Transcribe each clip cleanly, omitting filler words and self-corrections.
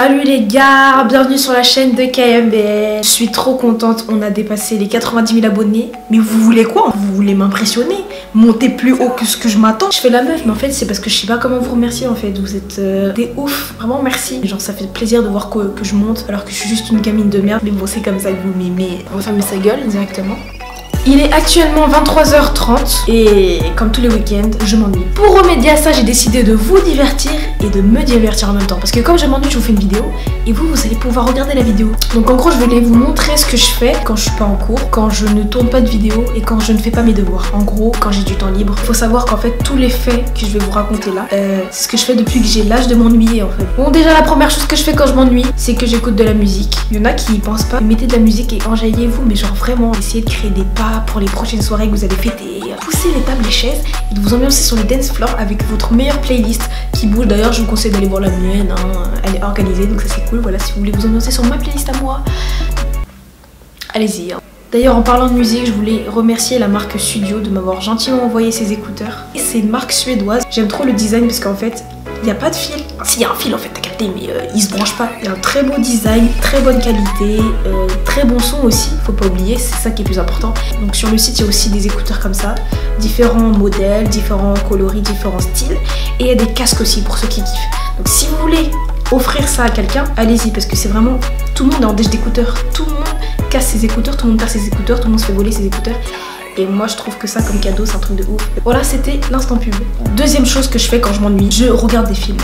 Salut les gars, bienvenue sur la chaîne de KMBL. Je suis trop contente, on a dépassé les 90 000 abonnés. Mais vous voulez quoi? Vous voulez m'impressionner? Monter plus haut que ce que je m'attends? Je fais la meuf, mais en fait c'est parce que je sais pas comment vous remercier en fait. Vous êtes des ouf, vraiment merci. Genre ça fait plaisir de voir que je monte alors que je suis juste une gamine de merde. Mais bon, c'est comme ça que vous m'aimez. On va fermer sa gueule directement. Il est actuellement 23h30 et comme tous les week-ends, je m'ennuie. Pour remédier à ça, j'ai décidé de vous divertir et de me divertir en même temps. Parce que comme je m'ennuie, je vous fais une vidéo et vous allez pouvoir regarder la vidéo. Donc en gros, je voulais vous montrer ce que je fais quand je suis pas en cours, quand je ne tourne pas de vidéo et quand je ne fais pas mes devoirs. En gros, quand j'ai du temps libre. Faut savoir qu'en fait, tous les faits que je vais vous raconter là, c'est ce que je fais depuis que j'ai l'âge de m'ennuyer en fait. Bon, déjà la première chose que je fais quand je m'ennuie, c'est que j'écoute de la musique. Il y en a qui y pensent pas. Mettez de la musique et enjaillez-vous, mais genre vraiment, essayez de créer des pas pour les prochaines soirées que vous allez fêter. Poussez les tables, les chaises et de vous ambiancer sur les dance floors avec votre meilleure playlist qui bouge. D'ailleurs, je vous conseille d'aller voir la mienne, hein. Elle est organisée donc ça c'est cool. Voilà, si vous voulez vous ambiancer sur ma playlist à moi, allez-y. Hein. D'ailleurs, en parlant de musique, je voulais remercier la marque Sudio de m'avoir gentiment envoyé ces écouteurs. C'est une marque suédoise. J'aime trop le design parce qu'en fait, il n'y a pas de fil. Si, il y a un fil en fait, t'as capté, mais il se branche pas. Il y a un très beau design, très bonne qualité, très bon son aussi, faut pas oublier, c'est ça qui est plus important. Donc sur le site, il y a aussi des écouteurs comme ça, différents modèles, différents coloris, différents styles. Et il y a des casques aussi pour ceux qui kiffent. Donc si vous voulez offrir ça à quelqu'un, allez-y, parce que c'est vraiment... Tout le monde est en déche d'écouteurs, tout le monde casse ses écouteurs, tout le monde perd ses écouteurs, tout le monde se fait voler ses écouteurs. Et moi je trouve que ça comme cadeau c'est un truc de ouf. Voilà, c'était l'instant pub. Deuxième chose que je fais quand je m'ennuie, je regarde des films.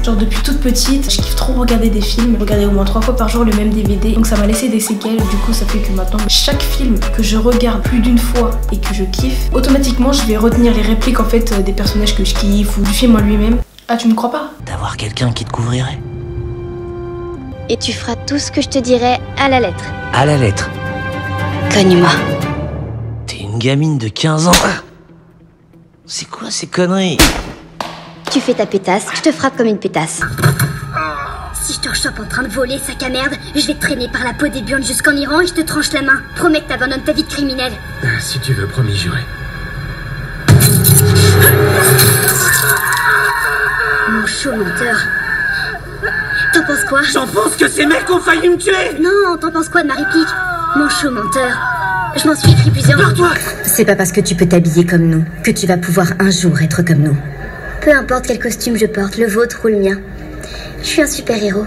Genre depuis toute petite, je kiffe trop regarder des films. Je regardais au moins 3 fois par jour le même DVD. Donc ça m'a laissé des séquelles. Du coup ça fait que maintenant, chaque film que je regarde plus d'une fois et que je kiffe, automatiquement je vais retenir les répliques en fait des personnages que je kiffe ou du film en lui-même. Ah, tu me crois pas? D'avoir quelqu'un qui te couvrirait. Et tu feras tout ce que je te dirai à la lettre. À la lettre. Cogne-moi. Une gamine de 15 ans. C'est quoi ces conneries? Tu fais ta pétasse, je te frappe comme une pétasse. Si je te rechoppe en train de voler, sac à merde, je vais te traîner par la peau des burnes jusqu'en Iran et je te tranche la main. Promets que t'abandonnes ta vie de criminel. Si tu veux, promis, juré. Mon chaud menteur. T'en penses quoi? J'en pense que ces mecs ont failli me tuer. Non, t'en penses quoi de ma réplique? Mon chaud menteur. Je m'en suis écrit plusieurs. Barre-toi. C'est pas parce que tu peux t'habiller comme nous que tu vas pouvoir un jour être comme nous. Peu importe quel costume je porte, le vôtre ou le mien. Je suis un super-héros.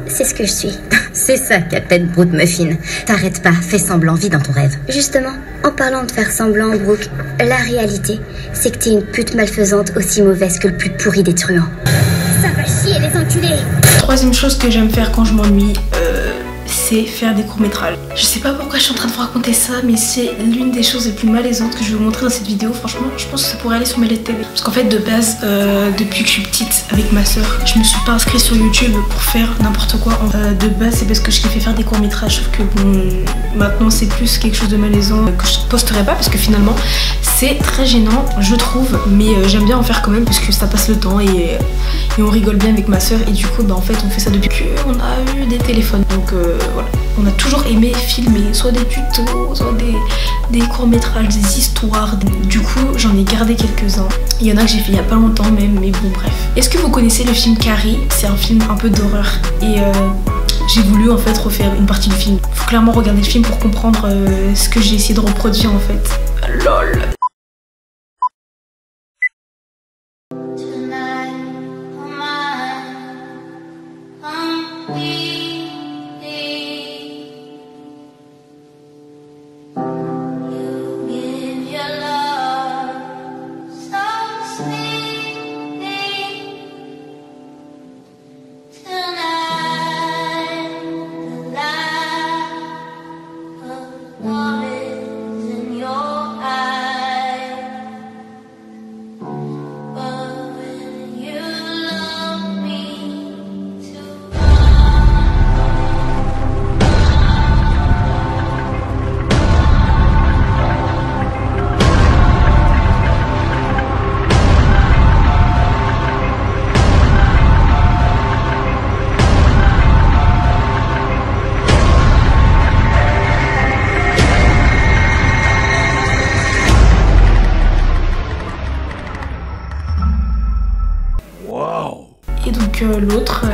C'est ce que je suis. C'est ça, Captain Brute Muffin. T'arrêtes pas, fais semblant, vis dans ton rêve. Justement, en parlant de faire semblant, Brooke, la réalité, c'est que t'es une pute malfaisante aussi mauvaise que le plus pourri des truands. Ça va chier, les enculés. Troisième chose que j'aime faire quand je m'ennuie, c'est faire des courts-métrages. Je sais pas pourquoi je suis en train de vous raconter ça, mais c'est l'une des choses les plus malaisantes que je vais vous montrer dans cette vidéo. Franchement, je pense que ça pourrait aller sur mes lettres TV. Parce qu'en fait, de base, depuis que je suis petite avec ma soeur, je me suis pas inscrite sur YouTube pour faire n'importe quoi. De base, c'est parce que je kiffais faire des courts-métrages. Sauf que bon, maintenant, c'est plus quelque chose de malaisant que je posterai pas parce que finalement, c'est très gênant, je trouve. Mais j'aime bien en faire quand même parce que ça passe le temps et on rigole bien avec ma soeur. Et du coup, bah en fait, on fait ça depuis qu'on a eu des téléphones. Donc voilà, on a toujours aimé filmer soit des tutos, soit des courts-métrages, des histoires. Du coup, j'en ai gardé quelques-uns. Il y en a que j'ai fait il y a pas longtemps même, mais bon bref. Est-ce que vous connaissez le film Carrie? C'est un film un peu d'horreur et j'ai voulu en fait refaire une partie du film. Faut clairement regarder le film pour comprendre ce que j'ai essayé de reproduire en fait. LOL. Et donc l'autre,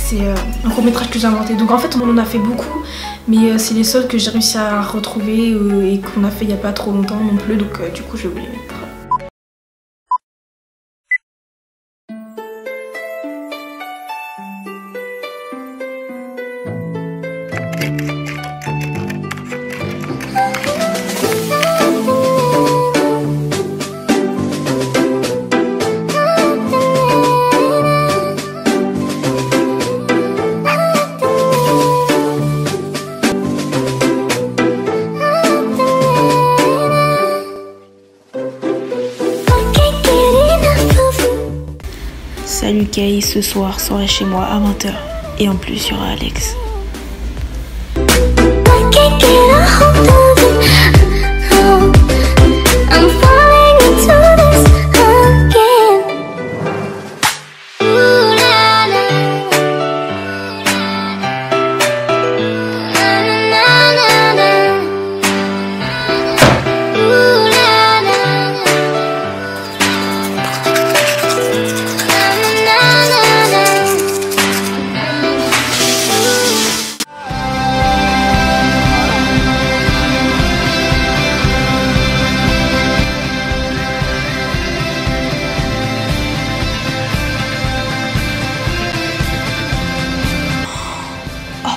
C'est un court-métrage que j'ai inventé. Donc en fait, on en a fait beaucoup, mais c'est les seuls que j'ai réussi à retrouver et qu'on a fait il y a pas trop longtemps non plus. Donc du coup, je vais vous les mettre. Salut Kay, ce soir, soirée chez moi à 20h. Et en plus, il y aura Alex.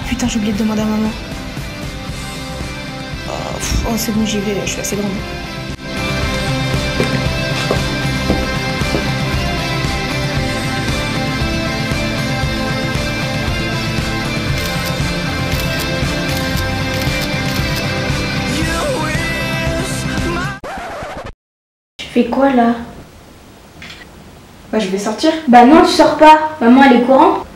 Putain, j'ai oublié de demander à maman. Oh, c'est bon, j'y vais, je suis assez grande. Tu fais quoi là? Bah, je vais sortir. Bah non, tu sors pas. Maman, elle est courante.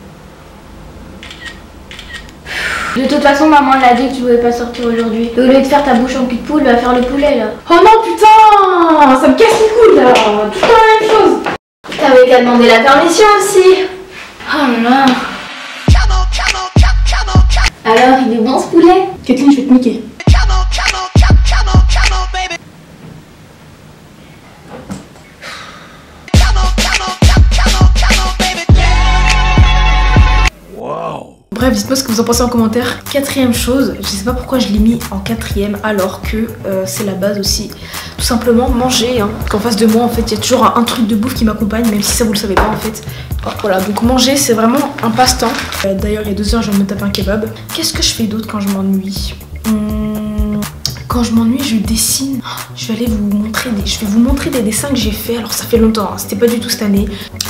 De toute façon, maman l'a dit que tu pouvais pas sortir aujourd'hui. Au lieu de faire ta bouche en cul de poule, va faire le poulet là. Oh non, putain, ça me casse les couilles là. Tout le temps la même chose. T'avais qu'à demander la permission aussi. Oh là là. Alors, il est bon ce poulet? Kathleen, je vais te niquer. Bref, dites-moi ce que vous en pensez en commentaire. Quatrième chose, je sais pas pourquoi je l'ai mis en quatrième alors que c'est la base aussi. Tout simplement manger. Hein. Qu'en face de moi, en fait, il y a toujours un truc de bouffe qui m'accompagne, même si ça vous le savez pas en fait. Alors, voilà, donc manger, c'est vraiment un passe-temps. D'ailleurs, il y a 2 heures, je viens de me taper un kebab. Qu'est-ce que je fais d'autre quand je m'ennuie? Quand je m'ennuie, je dessine. Je vais vous montrer des dessins que j'ai fait. Alors ça fait longtemps, hein. C'était pas du tout cette année.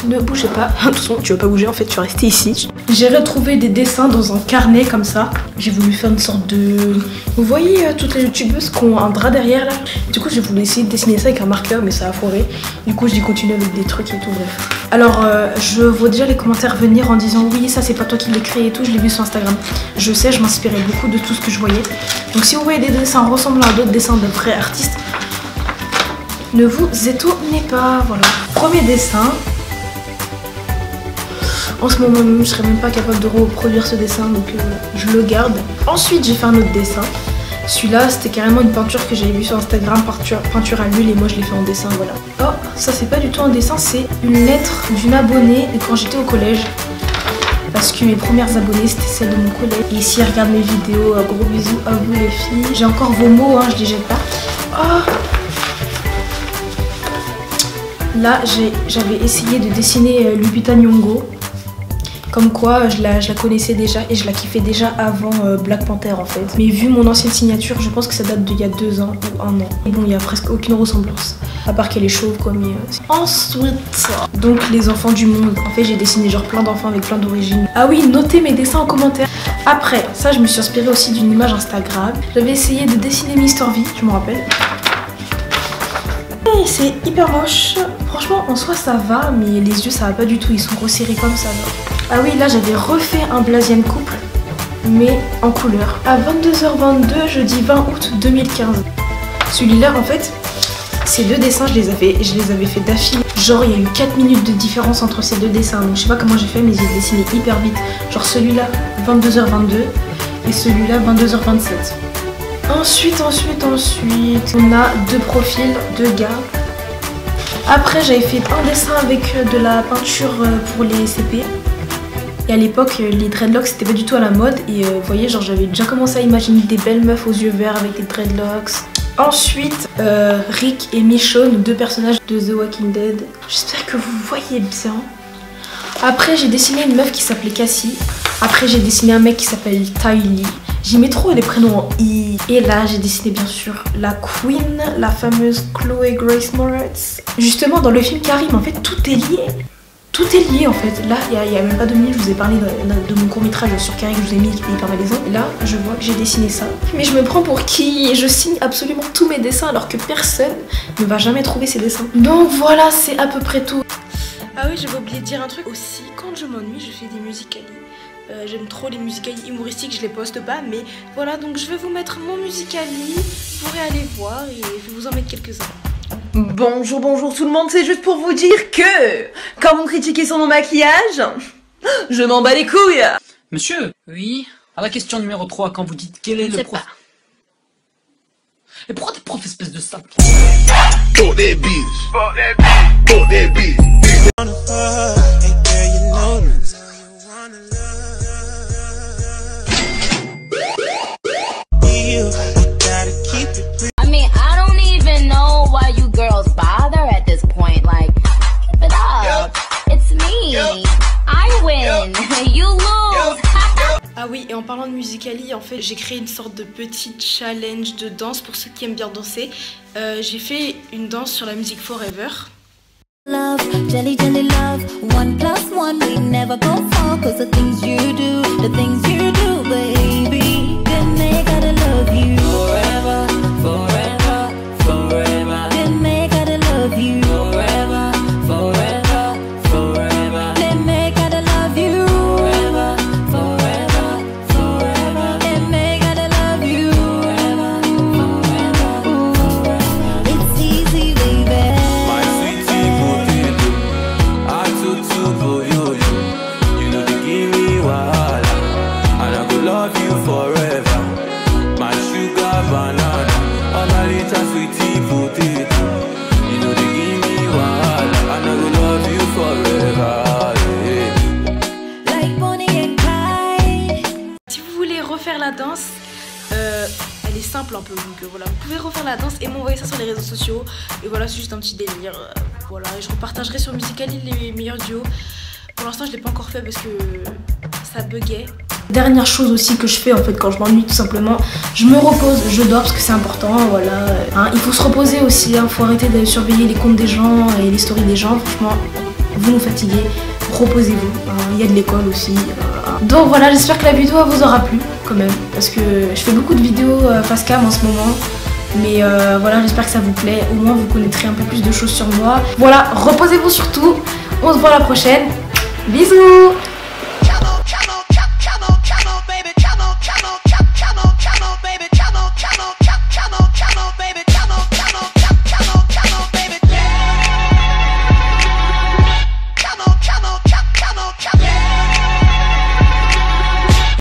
Ne bougez pas. De toute façon, tu vas pas bouger en fait, tu vas rester ici. J'ai retrouvé des dessins dans un carnet comme ça. J'ai voulu faire une sorte de... Vous voyez toutes les youtubeuses qui ont un drap derrière là? Du coup, j'ai voulu essayer de dessiner ça avec un marqueur, mais ça a foiré. Du coup, j'ai continué avec des trucs et tout, bref. Alors, je vois déjà les commentaires venir en disant oui, ça c'est pas toi qui l'as créé et tout. Je l'ai vu sur Instagram. Je sais, je m'inspirais beaucoup de tout ce que je voyais. Donc si vous voyez des dessins ressemblant à d'autres dessins de vrais artistes, ne vous étonnez pas. Voilà. Premier dessin. En ce moment même, je serais même pas capable de reproduire ce dessin, donc je le garde. Ensuite, j'ai fait un autre dessin. Celui-là, c'était carrément une peinture que j'avais vue sur Instagram, peinture à l'huile, et moi je l'ai fait en dessin, voilà. Oh, ça c'est pas du tout un dessin, c'est une lettre d'une abonnée de quand j'étais au collège. Parce que mes premières abonnées, c'était celles de mon collège. Et si elle regarde mes vidéos, gros bisous à vous les filles. J'ai encore vos mots, hein, je les jette pas. Oh. Là, j'avais essayé de dessiner Lupita Nyong'o. Comme quoi, je la connaissais déjà et je la kiffais déjà avant Black Panther en fait. Mais vu mon ancienne signature, je pense que ça date d'il y a 2 ans ou 1 an. Et bon, il n'y a presque aucune ressemblance. À part qu'elle est chauve quoi, mais... Ensuite, donc les enfants du monde. En fait, j'ai dessiné genre plein d'enfants avec plein d'origines. Ah oui, notez mes dessins en commentaire. Après, ça, je me suis inspirée aussi d'une image Instagram. J'avais essayé de dessiner Mister V, je me rappelle. C'est hyper moche. Franchement, en soi, ça va, mais les yeux, ça va pas du tout. Ils sont resserrés comme ça, là. Ah oui, là, j'avais refait un Blasienne couple, mais en couleur. À 22h22, jeudi 20 août 2015. Celui-là, en fait, ces 2 dessins, je les avais fait d'affilée. Genre, il y a eu 4 minutes de différence entre ces 2 dessins. Donc, je sais pas comment j'ai fait, mais j'ai dessiné hyper vite. Genre, celui-là, 22h22, et celui-là, 22h27. Ensuite, on a 2 profils, 2 gars. Après, j'avais fait un dessin avec de la peinture pour les CP. Et à l'époque, les dreadlocks c'était pas du tout à la mode. Et vous voyez, genre j'avais déjà commencé à imaginer des belles meufs aux yeux verts avec des dreadlocks. Ensuite, Rick et Michonne, 2 personnages de The Walking Dead. J'espère que vous voyez bien. Après, j'ai dessiné une meuf qui s'appelait Cassie. Après, j'ai dessiné un mec qui s'appelle Tylee. J'y mets trop les prénoms en I. Et là, j'ai dessiné bien sûr la Queen, la fameuse Chloe Grace Moretz. Justement, dans le film Karim, en fait, tout est lié. Tout est lié en fait. Là, il y a même pas 2 minutes, je vous ai parlé de mon court-métrage sur Karim que je vous ai mis, qui est hyper malaisant. Et là, je vois que j'ai dessiné ça. Mais je me prends pour qui? Je signe absolument tous mes dessins alors que personne ne va jamais trouver ces dessins. Donc voilà, c'est à peu près tout. Ah oui, j'avais oublié de dire un truc aussi. Quand je m'ennuie, je fais des musicali. J'aime trop les musicali humoristiques, je les poste pas, mais voilà, donc je vais vous mettre mon musicali, vous pourrez aller voir et je vais vous en mettre quelques-uns. Bonjour, bonjour tout le monde, c'est juste pour vous dire que quand vous critiquez sur mon maquillage, je m'en bats les couilles. Monsieur, oui. À la question numéro 3, quand vous dites quel est le prof... Et pourquoi t'es prof, espèce de sale? Ah oui, et en parlant de musicali, en fait, j'ai créé une sorte de petit challenge de danse pour ceux qui aiment bien danser. J'ai fait une danse sur la musique Forever. Love, jelly, jelly love, 1 + 1, we never go far, 'cause the things you do, baby, then they gotta love you forever, forever, forever, then they gotta love you forever, forever, forever, then they gotta love you forever, forever, forever, then they gotta love you forever, forever, forever. It's easy, baby. Si vous voulez refaire la danse, elle est simple un peu, donc voilà, vous pouvez refaire la danse et m'envoyer ça sur les réseaux sociaux. Et voilà, c'est juste un petit délire. Voilà, et je repartagerai sur Musicali les meilleurs duos. Pour l'instant, je l'ai pas encore fait parce que ça buguait. Dernière chose aussi que je fais en fait quand je m'ennuie, tout simplement, je me repose, je dors parce que c'est important, voilà. Hein, il faut se reposer aussi, hein, faut arrêter de surveiller les comptes des gens et les stories des gens, franchement, vous nous fatiguez, reposez-vous, hein, il y a de l'école aussi. Donc voilà, j'espère que la vidéo vous aura plu quand même, parce que je fais beaucoup de vidéos face cam en ce moment. Mais voilà, j'espère que ça vous plaît, au moins vous connaîtrez un peu plus de choses sur moi. Voilà, reposez-vous surtout, on se voit la prochaine, bisous.